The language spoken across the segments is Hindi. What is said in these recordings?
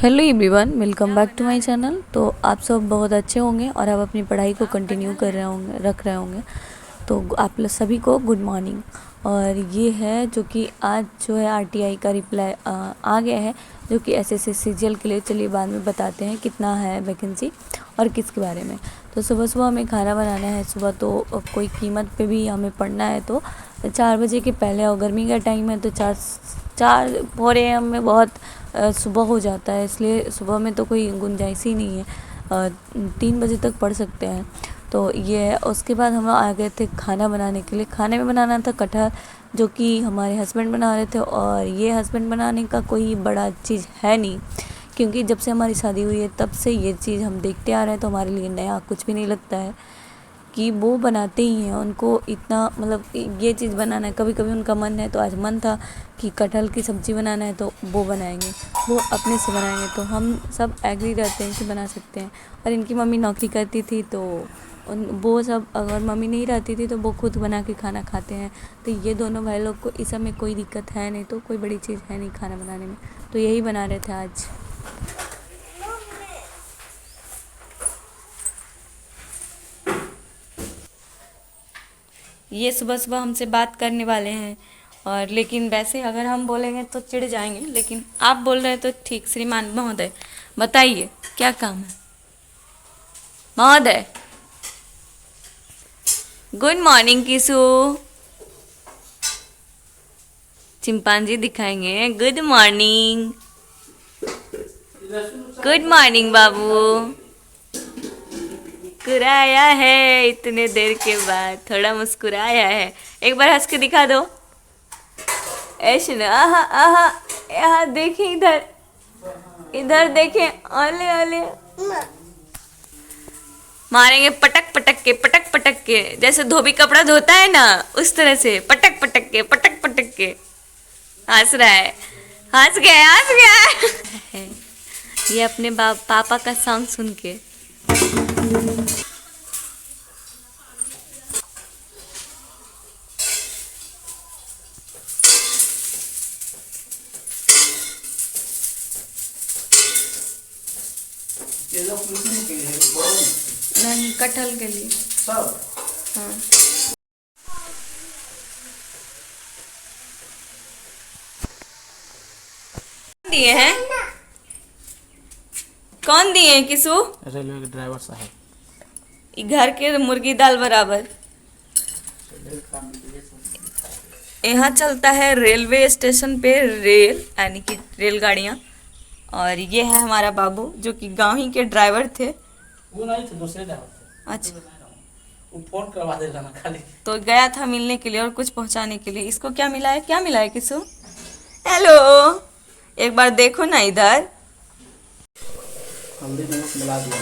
Hello everyone, welcome back to my channel. तो आप सब बहुत अच्छे होंगे और आप अपनी पढ़ाई को कंटिन्यू कर रहे होंगे, रख रहे होंगे। तो आप सभी को गुड मॉर्निंग। और ये है जो कि आज जो है आरटीआई का रिप्लाई आ गया है, जो कि एसएससी सीजीएल के लिए। चलिए बाद में बताते हैं कितना है वैकेंसी और किसके बारे में। तो सुबह सुबह हमें खाना बनाना है। सुबह तो कोई कीमत पे भी हमें पढ़ना है, तो 4 बजे के पहले, और गर्मी का टाइम है तो 4 AM में बहुत सुबह हो जाता है, इसलिए सुबह में तो कोई गुंजाइश ही नहीं है। 3 बजे तक पढ़ सकते हैं। तो ये है। उसके बाद हम लोग आ गए थे खाना बनाने के लिए। खाने में बनाना था कटहल, जो कि हमारे हस्बैंड बना रहे थे। और ये हस्बैंड बनाने का कोई बड़ा चीज़ है नहीं, क्योंकि जब से हमारी शादी हुई है तब से ये चीज़ हम देखते आ रहे हैं, तो हमारे लिए नया कुछ भी नहीं लगता है कि वो बनाते ही हैं। उनको इतना मतलब ये चीज़ बनाना है। कभी कभी उनका मन है, तो आज मन था कि कटहल की सब्ज़ी बनाना है, तो वो बनाएंगे, वो अपने से बनाएंगे। तो हम सब एग्री रहते हैं कि बना सकते हैं। और इनकी मम्मी नौकरी करती थी, तो वो सब, अगर मम्मी नहीं रहती थी तो वो खुद बना के खाना खाते हैं। तो ये दोनों भाई लोग को इस सब में कोई दिक्कत है नहीं, तो कोई बड़ी चीज़ है नहीं खाना बनाने में। तो यही बना रहे थे आज। ये सुबह सुबह हमसे बात करने वाले हैं, और लेकिन वैसे अगर हम बोलेंगे तो चिढ़ जाएंगे, लेकिन आप बोल रहे हैं तो ठीक। श्रीमान महोदय, बताइए क्या काम है। महोदय, गुड मॉर्निंग किसू। चिंपांजी दिखाएंगे गुड मॉर्निंग। गुड मॉर्निंग बाबू। मुस्कुराया है इतने देर के बाद, थोड़ा मुस्कुराया है। एक बार हंस के दिखा दो। ऐसे ना, आहा आहा, यहाँ देखें, इधर इधर देखें। ओले ओले, मारेंगे पटक पटक के, जैसे धोबी कपड़ा धोता है ना, उस तरह से पटक पटक के। हंस रहा है, हंस गया ये अपने पापा का सॉन्ग सुन के। नहीं, कटहल के लिए सब। हाँ, दिए हैं। कौन दिए हैं किसु? रेलवे के ड्राइवर साहब। घर के मुर्गी दाल बराबर। यहाँ चलता है रेलवे स्टेशन पे रेल, यानी कि रेलगाड़ियाँ। और ये है हमारा बाबू, जो कि गाँव ही के ड्राइवर थे। वो नहीं थे, दूसरे ड्राइवर थे। अच्छा, वो फोन करवा देगा ना खाली। तो गया था मिलने के लिए और कुछ पहुँचाने के लिए। इसको क्या मिला है, क्या मिला है किसु? हेलो, एक बार देखो ना इधर। हल्दी नमक मिला दिया।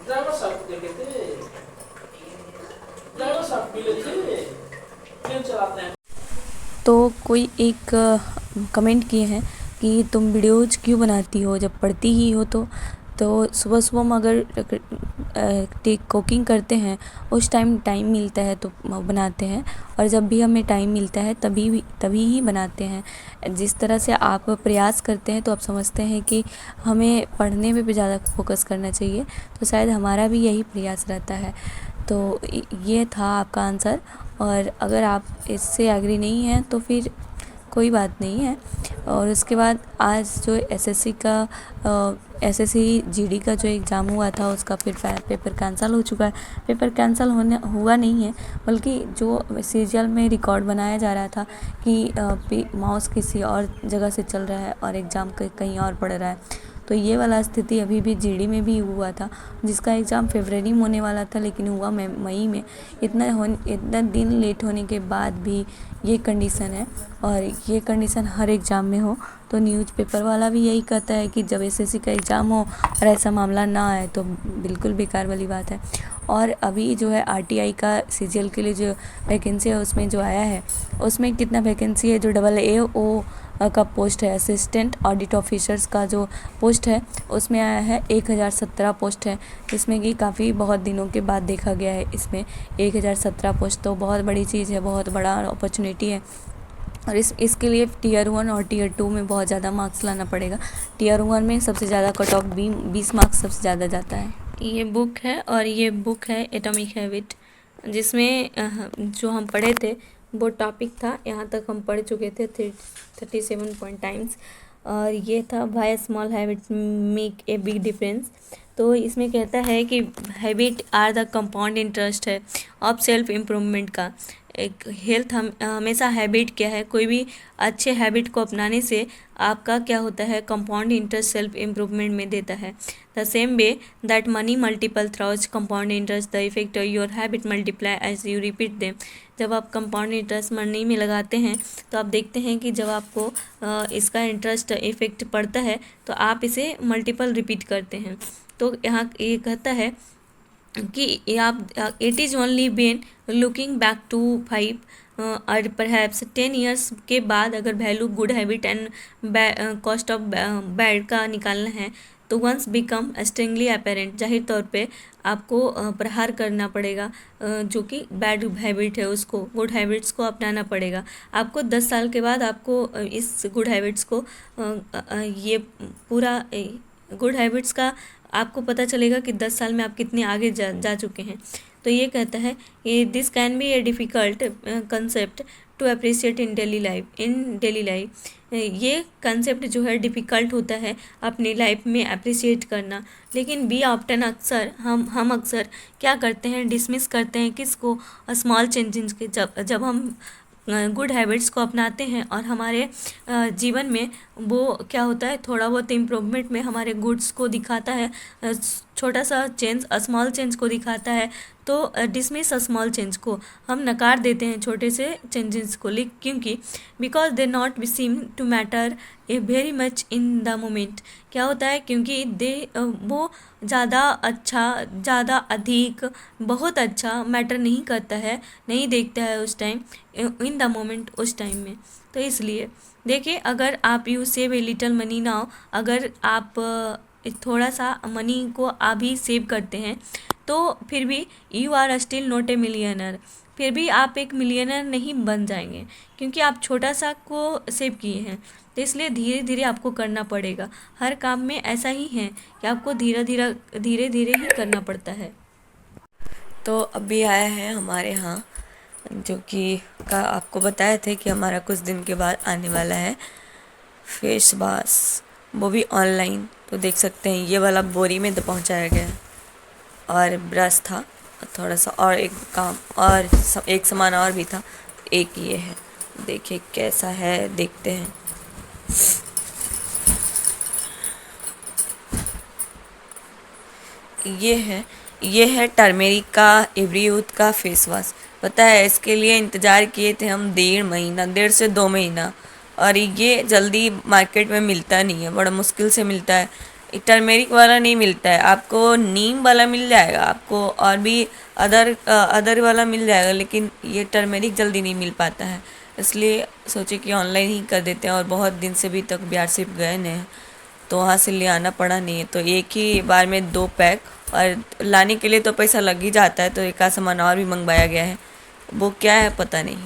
ड्राइवर साहब देखे थे, ड्राइवर साहब मिले थे, ट्रेन चलाते हैं। तो कोई एक कमेंट किए हैं कि तुम वीडियोज क्यों बनाती हो जब पढ़ती ही हो। तो सुबह सुबह हम अगर कुकिंग करते हैं, उस टाइम मिलता है तो बनाते हैं। और जब भी हमें टाइम मिलता है तभी ही बनाते हैं। जिस तरह से आप प्रयास करते हैं, तो आप समझते हैं कि हमें पढ़ने में भी ज़्यादा फोकस करना चाहिए, तो शायद हमारा भी यही प्रयास रहता है। तो ये था आपका आंसर। और अगर आप इससे एग्री नहीं हैं तो फिर कोई बात नहीं है। और उसके बाद आज जो एसएससी जीडी का जो एग्ज़ाम हुआ था, उसका फिर पेपर कैंसिल हो चुका है। पेपर कैंसिल हुआ नहीं है, बल्कि जो सीरियल में रिकॉर्ड बनाया जा रहा था कि माउस किसी और जगह से चल रहा है और एग्ज़ाम कहीं और पड़ रहा है। तो ये वाला स्थिति अभी भी जीडी में भी हुआ था, जिसका एग्ज़ाम फरवरी में होने वाला था, लेकिन हुआ मई में। इतना दिन लेट होने के बाद भी ये कंडीशन है, और ये कंडीशन हर एग्ज़ाम में हो तो न्यूज़पेपर वाला भी यही कहता है कि जब एसएससी का एग्ज़ाम हो और ऐसा मामला ना आए तो बिल्कुल बेकार वाली बात है। और अभी जो है आरटीआई का सीजीएल के लिए जो वैकेंसी है उसमें जो आया है उसमें कितना वैकेंसी है, जो AAO का पोस्ट है, असिस्टेंट ऑडिट ऑफिसर्स का जो पोस्ट है उसमें आया है 1017 पोस्ट है, जिसमें कि काफ़ी बहुत दिनों के बाद देखा गया है इसमें 1017 पोस्ट। तो बहुत बड़ी चीज़ है, बहुत बड़ा अपॉर्चुनिटी है। और इसके लिए टियर 1 और टियर 2 में बहुत ज़्यादा मार्क्स लाना पड़ेगा। टियर 1 में सबसे ज़्यादा कट ऑफ 20 मार्क्स सबसे ज़्यादा जाता है। ये बुक है और ये बुक है एटॉमिक हैबिट, जिसमें जो हम पढ़े थे वो टॉपिक था, यहाँ तक हम पढ़ चुके थे 37 पॉइंट टाइम्स। और ये था why small habit make a big difference. तो इसमें कहता है कि habit are the compound interest है ऑफ सेल्फ इम्प्रूवमेंट का। एक हेल्थ हम हमेशा हैबिट क्या है, कोई भी अच्छे हैबिट को अपनाने से आपका क्या होता है, कंपाउंड इंटरेस्ट सेल्फ इम्प्रूवमेंट में देता है। The same way that money multiple through compound interest the effect your habit multiply as you repeat them. जब आप कंपाउंड इंटरेस्ट मनी में लगाते हैं तो आप देखते हैं कि जब आपको इसका इंटरेस्ट इफेक्ट पड़ता है तो आप इसे मल्टीपल रिपीट करते हैं। तो यहाँ ये कहता है कि आप it is only when looking back to 5 और परहैप्स 10 ईयर्स के बाद अगर value good habit and cost of bad का निकालना है तो वंस बिकम स्ट्रिंगली अपेरेंट, जाहिर तौर पे आपको प्रहार करना पड़ेगा जो कि बैड हैबिट है उसको गुड हैबिट्स को अपनाना पड़ेगा। आपको 10 साल के बाद आपको इस गुड हैबिट्स को ये पूरा गुड हैबिट्स का आपको पता चलेगा कि 10 साल में आप कितने आगे जा चुके हैं। तो ये कहता है ये this can be a difficult concept to appreciate in daily life. ये कंसेप्ट जो है डिफ़िकल्ट होता है अपनी लाइफ में अप्रिशिएट करना, लेकिन वी ऑप्टन अक्सर हम अक्सर क्या करते हैं, डिसमिस करते हैं किसको, स्मॉल चेंजेस के। जब हम गुड हैबिट्स को अपनाते हैं और हमारे जीवन में वो क्या होता है, थोड़ा बहुत इम्प्रूवमेंट में हमारे गुड्स को दिखाता है, छोटा सा चेंज स्मॉल चेंज को दिखाता है, तो डिसमिस स्मॉल चेंज को हम नकार देते हैं, छोटे से चेंजेस को, क्योंकि because they not seem to matter a very much in the moment. क्या होता है, क्योंकि वो ज़्यादा अच्छा, ज़्यादा अधिक, बहुत अच्छा मैटर नहीं करता है, नहीं देखता है उस टाइम, इन द मोमेंट, उस टाइम में। तो इसलिए देखिए, अगर आप you save a little money now, अगर आप थोड़ा सा मनी को अभी सेव करते हैं तो फिर भी you are still not a millionaire, फिर भी आप एक मिलियनर नहीं बन जाएंगे क्योंकि आप छोटा सा को सेव किए हैं। तो इसलिए धीरे धीरे आपको करना पड़ेगा, हर काम में ऐसा ही है कि आपको धीरे धीरे ही करना पड़ता है। तो अभी आया है हमारे यहाँ जो कि का आपको बताए थे कि हमारा कुछ दिन के बाद आने वाला है फेस वाश, वो भी ऑनलाइन। तो देख सकते हैं ये वाला बोरी में तो पहुँचाया गया है, और ब्रश था थोड़ा सा, और एक काम और एक सामान और भी था, एक ये है, देखिए कैसा है, देखते हैं। ये है टर्मेरिक का एवरी यूथ का फेस वॉश। पता है इसके लिए इंतज़ार किए थे हम 1.5 से 2 महीना, और ये जल्दी मार्केट में मिलता नहीं है, बड़ा मुश्किल से मिलता है। टर्मेरिक वाला नहीं मिलता है, आपको नीम वाला मिल जाएगा, आपको और भी अदर वाला मिल जाएगा, लेकिन ये टर्मेरिक जल्दी नहीं मिल पाता है। इसलिए सोचे कि ऑनलाइन ही कर देते हैं, और बहुत दिन से भी तक बिहार सिर्फ गए नहीं तो वहाँ से ले आना पड़ा नहीं है। तो एक ही बार में 2 पैक, और लाने के लिए तो पैसा लग ही जाता है, तो एक आध सामान और भी मंगवाया गया है, वो क्या है पता नहीं।